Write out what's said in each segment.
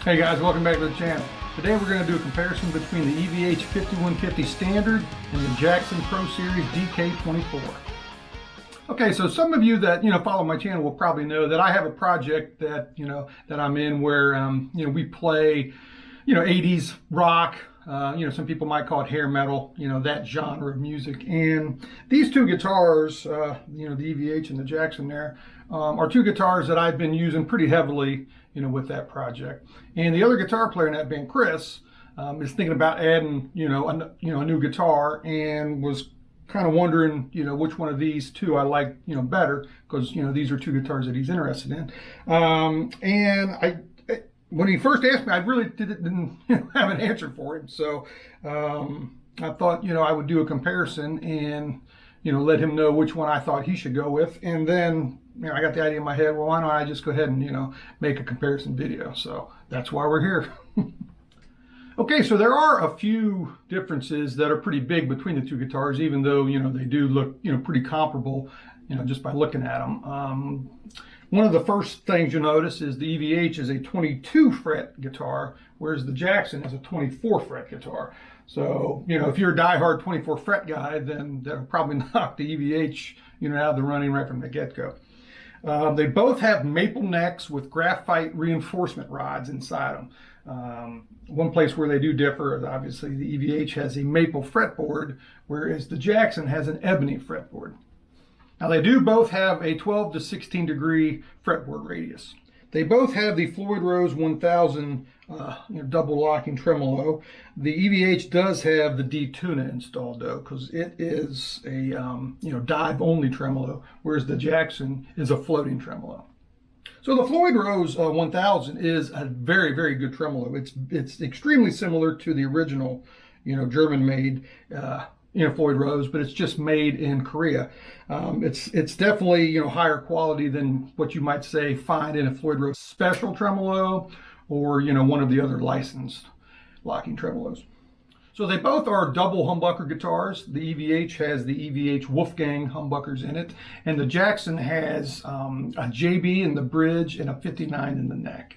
Hey guys, welcome back to the channel. Today we're going to do a comparison between the EVH 5150 Standard and the Jackson Pro Series DK24. Okay, so some of you that follow my channel will probably know that I have a project that that I'm in where we play 80s rock. Some people might call it hair metal, that genre of music. And these two guitars, the EVH and the Jackson there, are two guitars that I've been using pretty heavily, with that project. And the other guitar player in that band, Chris, is thinking about adding, a new guitar, and was kind of wondering, which one of these two I like, better, because, these are two guitars that he's interested in. When he first asked me, I really didn't have an answer for him. So I thought, I would do a comparison and, let him know which one I thought he should go with. And then, I got the idea in my head, well, why don't I just go ahead and, make a comparison video. So that's why we're here. Okay, so there are a few differences that are pretty big between the two guitars, even though, they do look, pretty comparable, just by looking at them. One of the first things you'll notice is the EVH is a 22 fret guitar, whereas the Jackson is a 24 fret guitar. So, if you're a diehard 24 fret guy, then that'll probably knock the EVH, out of the running right from the get-go. They both have maple necks with graphite reinforcement rods inside them. One place where they do differ is obviously the EVH has a maple fretboard, whereas the Jackson has an ebony fretboard. Now they do both have a 12 to 16 degree fretboard radius. They both have the Floyd Rose 1000 double locking tremolo. The EVH does have the D-Tuna installed though, because it is a dive only tremolo, whereas the Jackson is a floating tremolo. So the Floyd Rose 1000 is a very, very good tremolo. It's extremely similar to the original, German-made Floyd Rose, but it's just made in Korea. It's definitely higher quality than what you might say find in a Floyd Rose special tremolo or one of the other licensed locking tremolos. So they both are double humbucker guitars. The EVH has the EVH Wolfgang humbuckers in it, and the Jackson has a JB in the bridge and a 59 in the neck.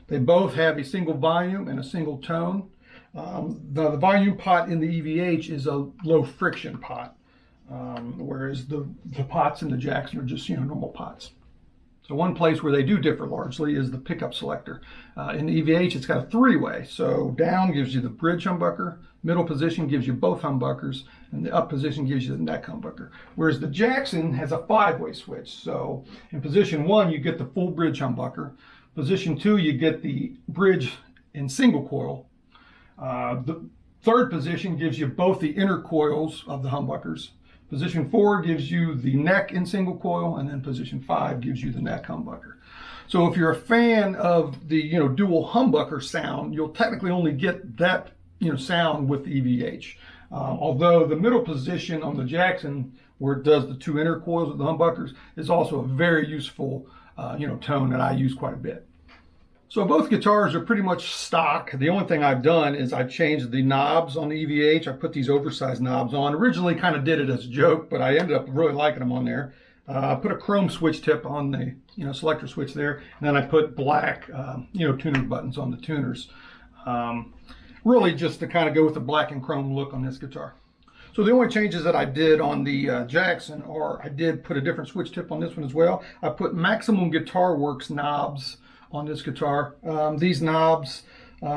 They both have a single volume and a single tone. The volume pot in the EVH is a low friction pot, whereas the pots in the Jackson are just normal pots. So one place where they do differ largely is the pickup selector. In the EVH, it's got a three-way. So down gives you the bridge humbucker, middle position gives you both humbuckers, and the up position gives you the neck humbucker. Whereas the Jackson has a five-way switch. So in position 1, you get the full bridge humbucker. Position 2, you get the bridge in single coil. The third position gives you both the inner coils of the humbuckers. Position 4 gives you the neck in single coil, and then position 5 gives you the neck humbucker. So if you're a fan of the dual humbucker sound, you'll technically only get that sound with the EVH. Although the middle position on the Jackson, where it does the two inner coils of the humbuckers, is also a very useful tone that I use quite a bit. So both guitars are pretty much stock. The only thing I've done is I've changed the knobs on the EVH. I put these oversized knobs on. Originally kind of did it as a joke, but I ended up really liking them on there. I put a chrome switch tip on the selector switch there, and then I put black tuner buttons on the tuners. Really just to kind of go with the black and chrome look on this guitar. So the only changes that I did on the Jackson are I did put a different switch tip on this one as well. I put Maximum Guitar Works knobs on this guitar. These knobs,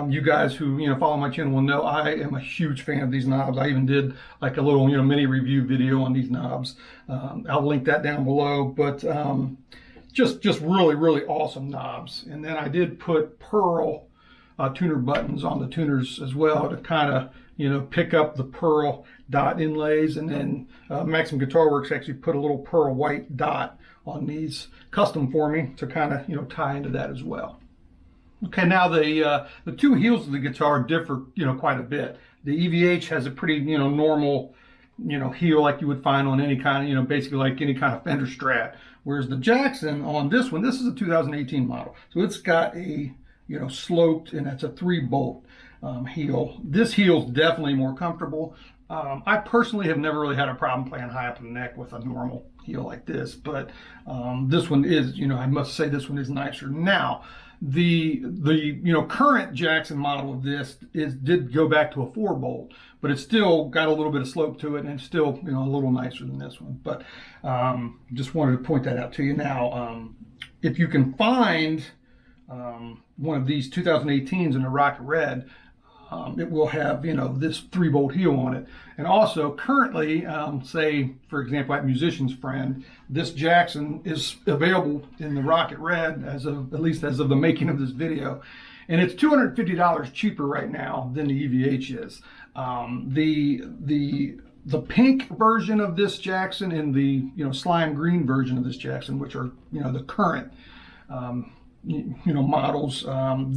you guys who follow my channel will know I am a huge fan of these knobs. I even did like a little mini review video on these knobs. I'll link that down below, but just really, really awesome knobs. And then I did put pearl tuner buttons on the tuners as well to kind of pick up the pearl dot inlays. And then Maximum Guitar Works actually put a little pearl white dot on these custom for me to kind of tie into that as well. Okay, now the two heels of the guitar differ quite a bit. The EVH has a pretty normal heel like you would find on any kind of basically like any kind of Fender Strat, whereas the Jackson on this one, this is a 2018 model, so it's got a sloped, and that's a 3-bolt heel. This heel's definitely more comfortable. I personally have never really had a problem playing high up in the neck with a normal heel like this, but this one is, I must say this one is nicer. Now, The current Jackson model of this did go back to a 4-bolt, but it's still got a little bit of slope to it, and it's still a little nicer than this one. But just wanted to point that out to you. Now, if you can find one of these 2018s in the Rocket Red, it will have this 3-bolt heel on it. And also currently, say for example at Musician's Friend, this Jackson is available in the Rocket Red at least as of the making of this video, and it's $250 cheaper right now than the EVH is. The pink version of this Jackson and the slime green version of this Jackson, which are the current models,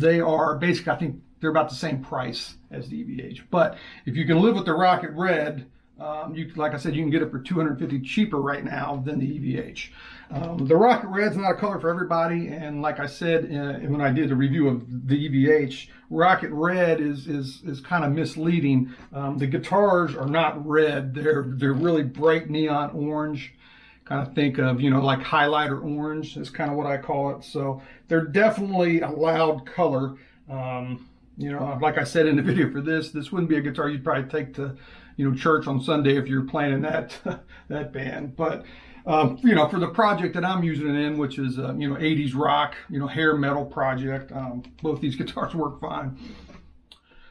they are basically, I think they're about the same price as the EVH. But if you can live with the Rocket Red, like I said, you can get it for $250 cheaper right now than the EVH. The Rocket Red's not a color for everybody, and like I said when I did the review of the EVH, Rocket Red is kind of misleading. The guitars are not red; they're really bright neon orange. Kind of think of like highlighter orange is kind of what I call it. So they're definitely a loud color. Like I said in the video for this wouldn't be a guitar you'd probably take to, church on Sunday if you're playing in that band. But, for the project that I'm using it in, which is, 80s rock, hair metal project, both these guitars work fine.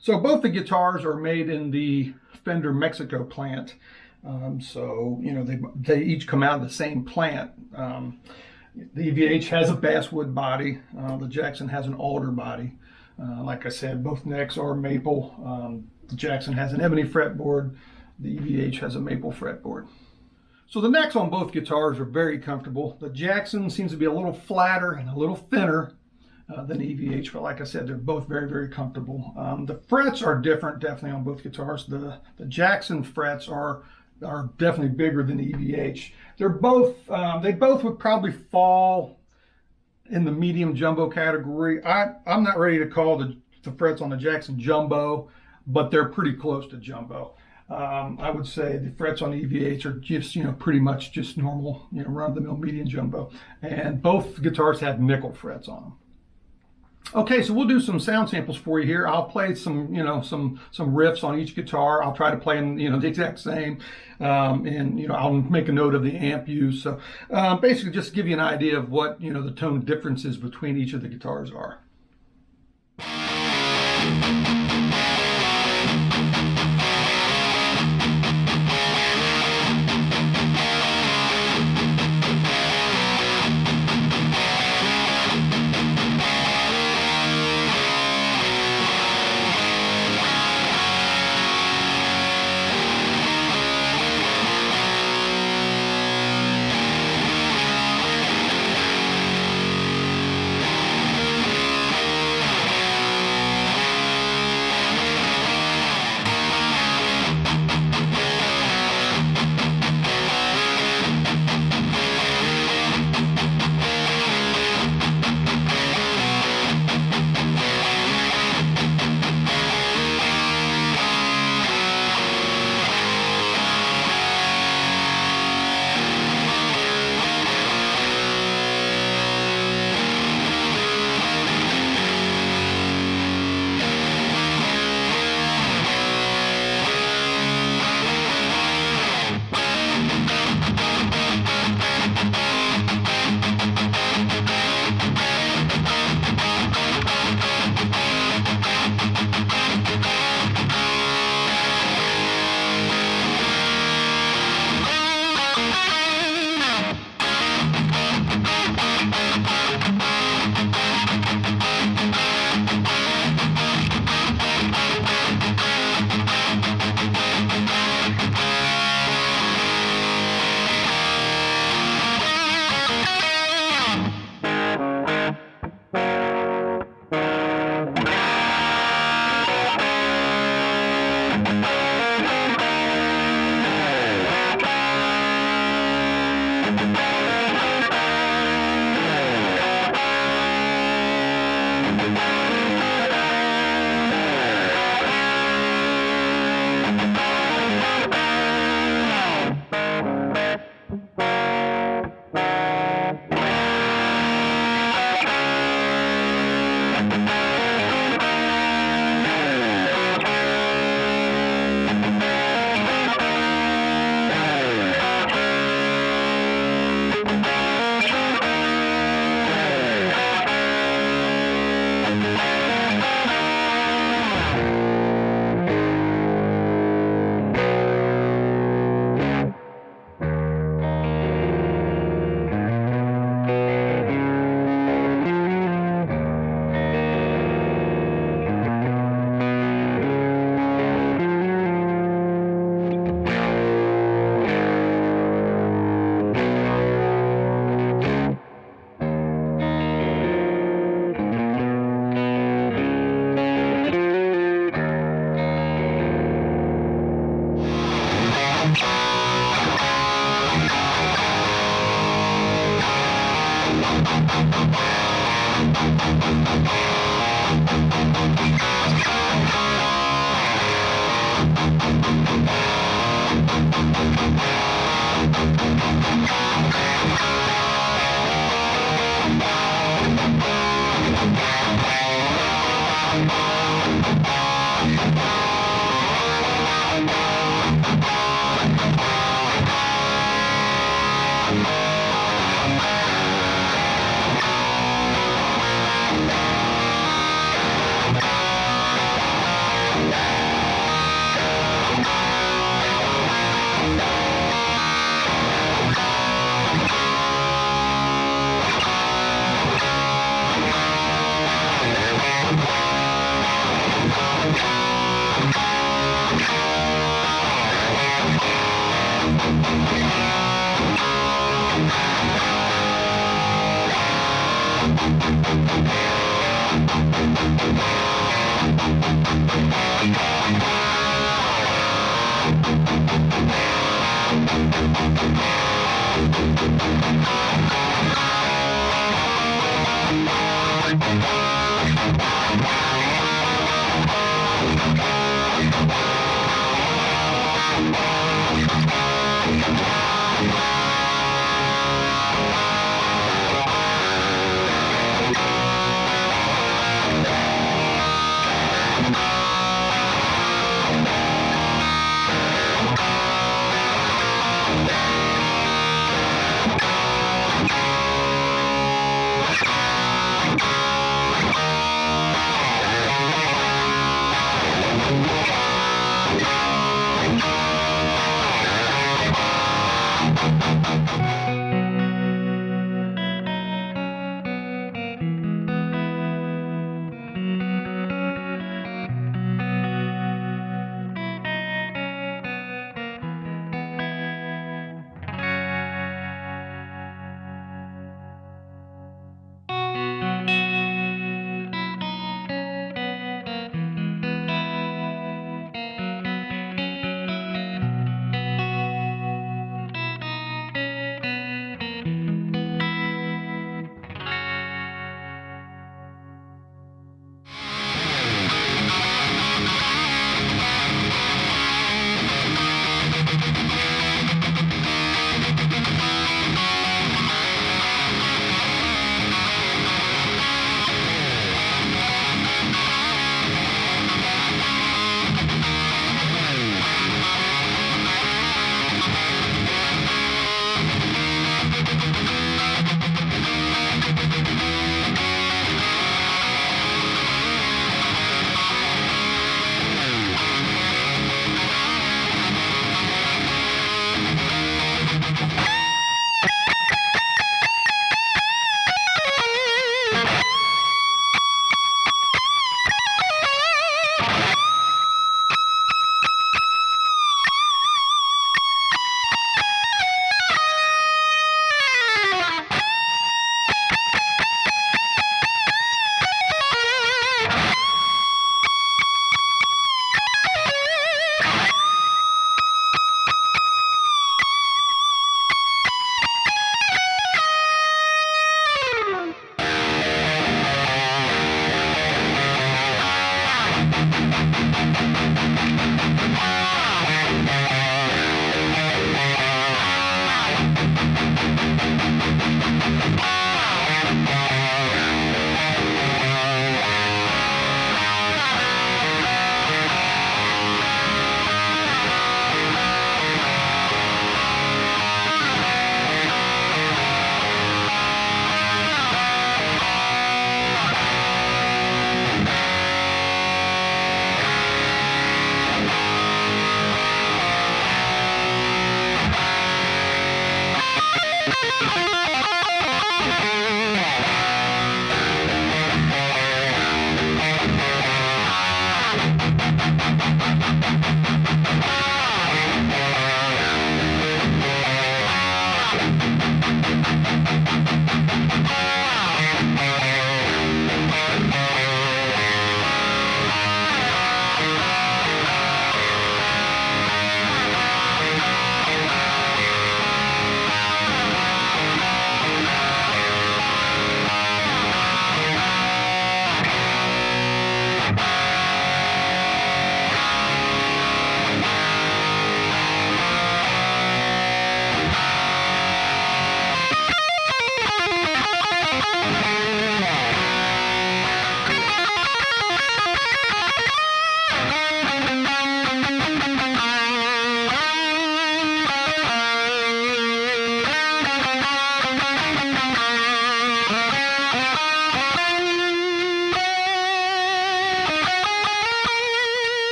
So both the guitars are made in the Fender Mexico plant. They each come out of the same plant. The EVH has a basswood body. The Jackson has an alder body. Like I said, both necks are maple. The Jackson has an ebony fretboard. The EVH has a maple fretboard. So the necks on both guitars are very comfortable. The Jackson seems to be a little flatter and a little thinner than the EVH, but like I said, they're both very, very comfortable. The frets are different, definitely, on both guitars. The Jackson frets are definitely bigger than the EVH. They're both, they both would probably fall in the medium jumbo category. I'm not ready to call the frets on the Jackson jumbo, but they're pretty close to jumbo. I would say the frets on the EVH are just, pretty much just normal, run-of-the-mill medium jumbo. And both guitars have nickel frets on them. Okay, so we'll do some sound samples for you here. I'll play some riffs on each guitar. I'll try to play them, the exact same, and I'll make a note of the amp use. So basically, just give you an idea of what the tone differences between each of the guitars are.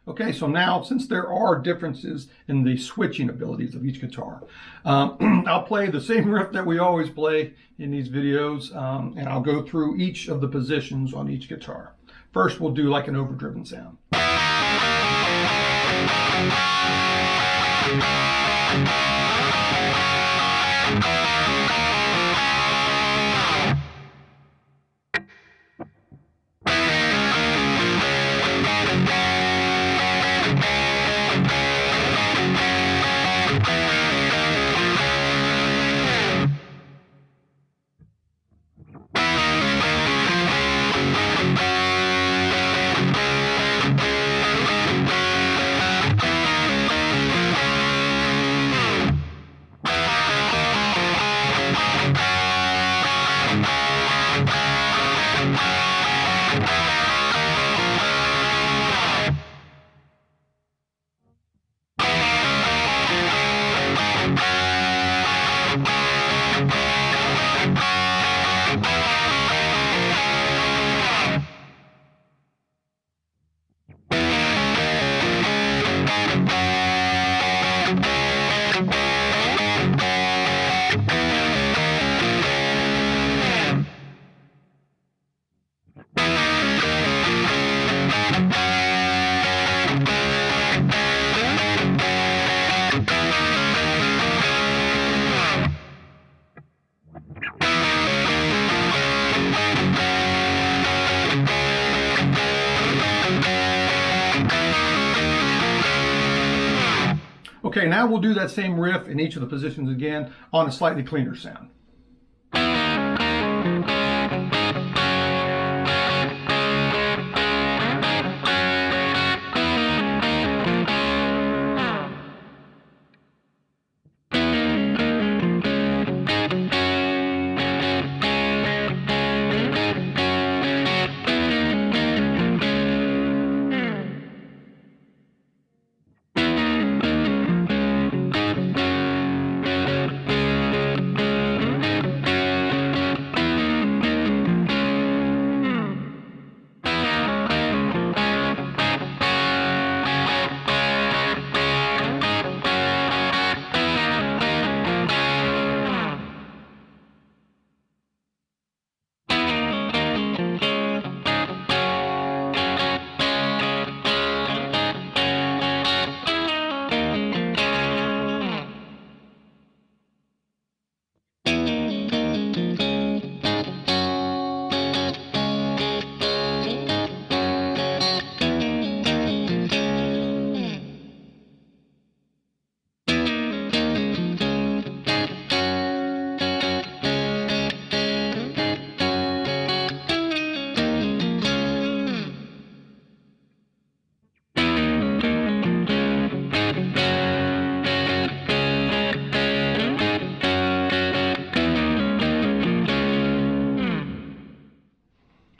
Okay, so now since there are differences in the switching abilities of each guitar, I'll play the same riff that we always play in these videos, and I'll go through each of the positions on each guitar. First, we'll do like an overdriven sound. Okay, now we'll do that same riff in each of the positions again on a slightly cleaner sound.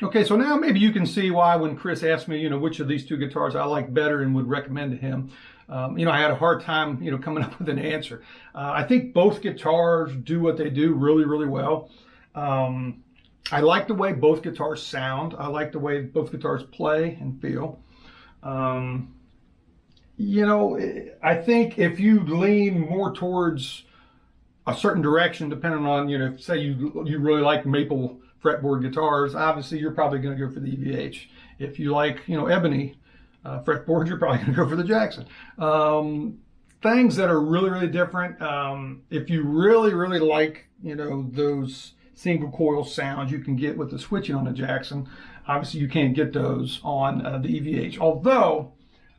Okay, so now maybe you can see why when Chris asked me, which of these two guitars I like better and would recommend to him, I had a hard time, coming up with an answer. I think both guitars do what they do really, really well. I like the way both guitars sound. I like the way both guitars play and feel. I think if you lean more towards a certain direction, depending on, say you really like maple fretboard guitars, obviously you're probably going to go for the EVH. If you like, ebony fretboard, you're probably going to go for the Jackson. Things that are really, really different. If you really, really like, those single coil sounds you can get with the switching on the Jackson, obviously you can't get those on the EVH. Although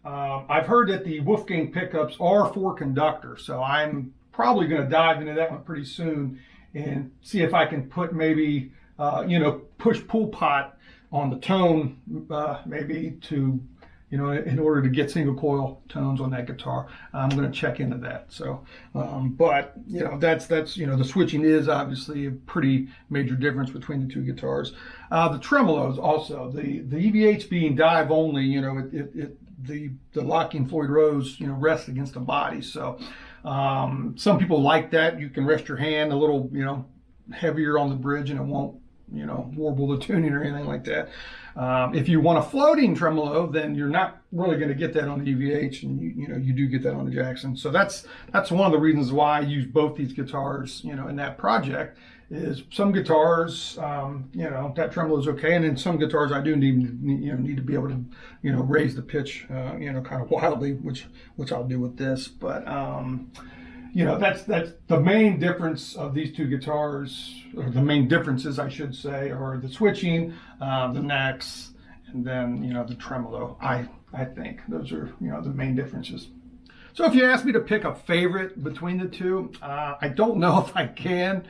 I've heard that the Wolfgang pickups are for conductor, so I'm probably going to dive into that one pretty soon and see if I can put maybe, push-pull pot on the tone, maybe to, in order to get single coil tones on that guitar. I'm going to check into that. So, but, that's the switching is obviously a pretty major difference between the two guitars. The tremolos also, the EVH being dive only, the locking Floyd Rose, rests against the body. So some people like that. You can rest your hand a little, heavier on the bridge and it won't, warble the tuning or anything like that. If you want a floating tremolo, then you're not really going to get that on the EVH, and you do get that on the Jackson. So that's one of the reasons why I use both these guitars, in that project. Is some guitars, that tremolo is okay, and in some guitars I do need to be able to, raise the pitch, kind of wildly, which I'll do with this. But that's the main difference of these two guitars, or the main differences I should say, are the switching, the necks, and then the tremolo. I think those are the main differences. So if you ask me to pick a favorite between the two, I don't know if I can.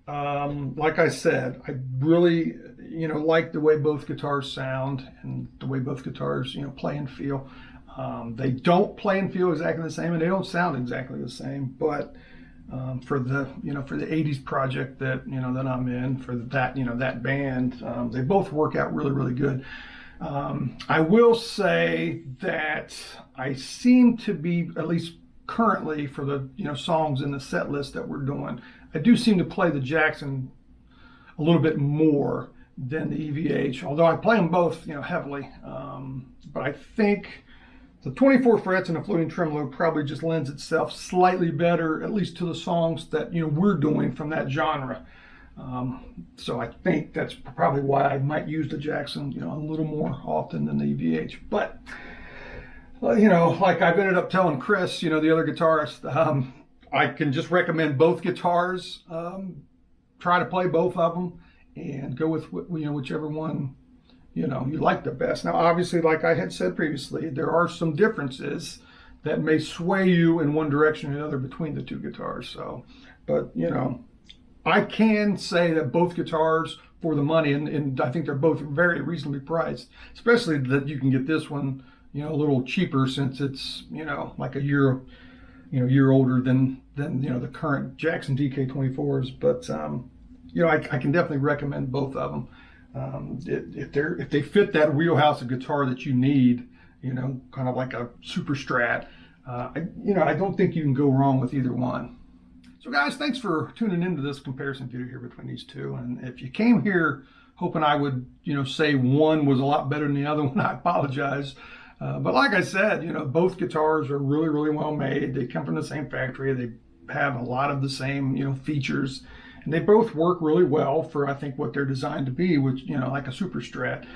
Like I said, I really, like the way both guitars sound and the way both guitars, play and feel. They don't play and feel exactly the same, and they don't sound exactly the same. But for the 80s project that that I'm in, for that band, they both work out really, really good. I will say that I seem to be, at least currently, for the songs in the set list that we're doing, I do seem to play the Jackson a little bit more than the EVH, although I play them both heavily. But I think the 24 frets and the floating tremolo probably just lends itself slightly better, at least to the songs that we're doing from that genre. So I think that's probably why I might use the Jackson a little more often than the EVH. But like I've ended up telling Chris, the other guitarist, I can just recommend both guitars. Try to play both of them and go with whichever one you like the best. Now, obviously, like I had said previously, there are some differences that may sway you in one direction or the other between the two guitars. So, but I can say that both guitars, for the money, and I think they're both very reasonably priced, especially that you can get this one a little cheaper, since it's like a year older than the current Jackson DK24s. But I can definitely recommend both of them. If they fit that wheelhouse of guitar that you need, kind of like a super Strat, I don't think you can go wrong with either one. So guys, thanks for tuning into this comparison video here between these two. And if you came here hoping I would say one was a lot better than the other one, I apologize. But like I said, both guitars are really, really well made. They come from the same factory. They have a lot of the same, features, and they both work really well for, I think, what they're designed to be, which, like a super Strat.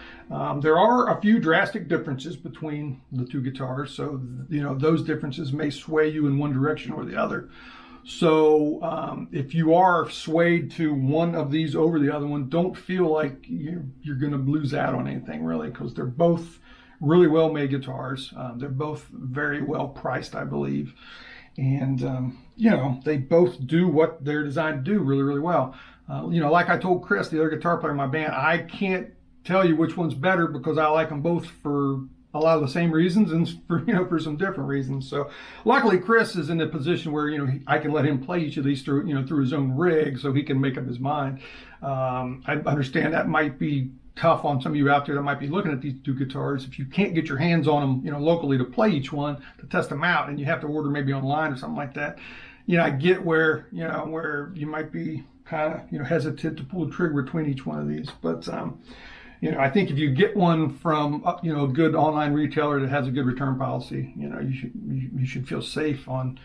There are a few drastic differences between the two guitars, so, those differences may sway you in one direction or the other. So if you are swayed to one of these over the other one, don't feel like you're going to lose out on anything, really, because they're both really well made guitars. They're both very well priced, I believe. And, they both do what they're designed to do really, really well. Like I told Chris, the other guitar player in my band, I can't tell you which one's better because I like them both for a lot of the same reasons and for some different reasons. So luckily Chris is in a position where, I can let him play each of these through his own rig so he can make up his mind. I understand that might be tough on some of you out there that might be looking at these two guitars. If you can't get your hands on them, locally to play each one, to test them out, and you have to order maybe online or something like that, I get where, where you might be kind of, hesitant to pull the trigger between each one of these. But, I think if you get one from, a good online retailer that has a good return policy, you should feel safe on,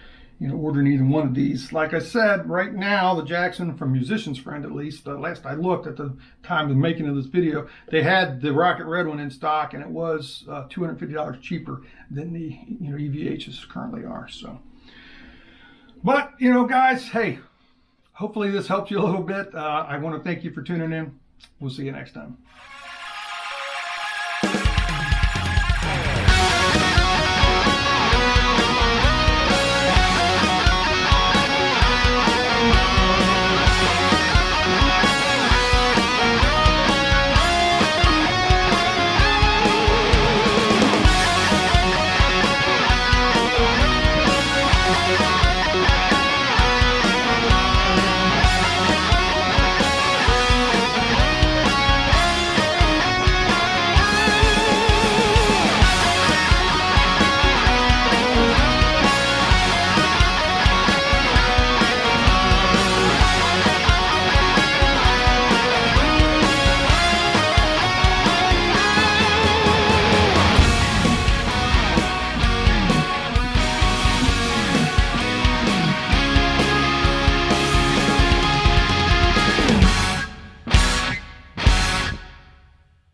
ordering either one of these. Like I said, right now, the Jackson, from Musician's Friend at least, last I looked at the time of making of this video, they had the Rocket Red one in stock, and it was $250 cheaper than the EVHs currently are. So, but guys, hey, hopefully this helps you a little bit. I want to thank you for tuning in. We'll see you next time.